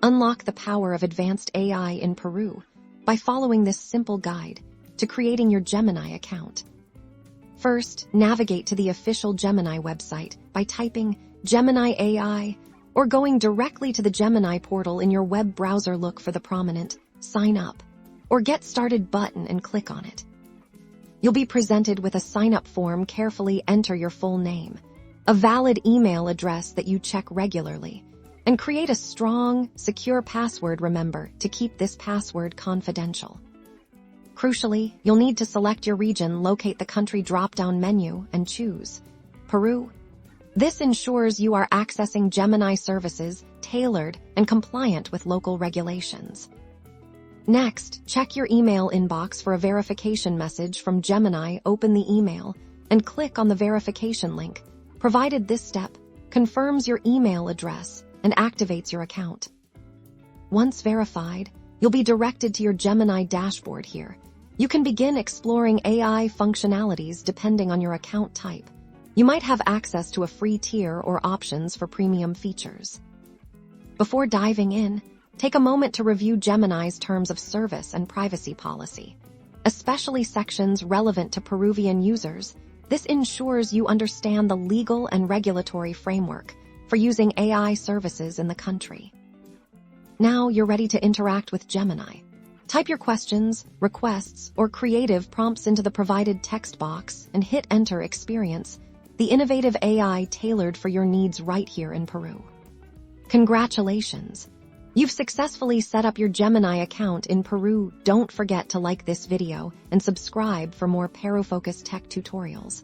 Unlock the power of advanced AI in Peru by following this simple guide to creating your Gemini account. First, navigate to the official Gemini website by typing Gemini AI or going directly to the Gemini portal in your web browser. Look for the prominent Sign Up or Get Started button and click on it. You'll be presented with a sign-up form. Carefully enter your full name, a valid email address that you check regularly, and create a strong, secure password. Remember to keep this password confidential. Crucially, you'll need to select your region, locate the country drop-down menu, and choose Peru. This ensures you are accessing Gemini services tailored and compliant with local regulations. Next, check your email inbox for a verification message from Gemini. Open the email and click on the verification link, provided this step confirms your email address and activates your account. Once verified, you'll be directed to your Gemini dashboard. Here, you can begin exploring AI functionalities depending on your account type. You might have access to a free tier or options for premium features. Before diving in, take a moment to review Gemini's terms of service and privacy policy, especially sections relevant to Peruvian users. This ensures you understand the legal and regulatory framework for using AI services in the country. Now you're ready to interact with Gemini. Type your questions, requests, or creative prompts into the provided text box and hit enter. Experience the innovative AI tailored for your needs right here in Peru. Congratulations! You've successfully set up your Gemini account in Peru. Don't forget to like this video and subscribe for more Peru-focused tech tutorials.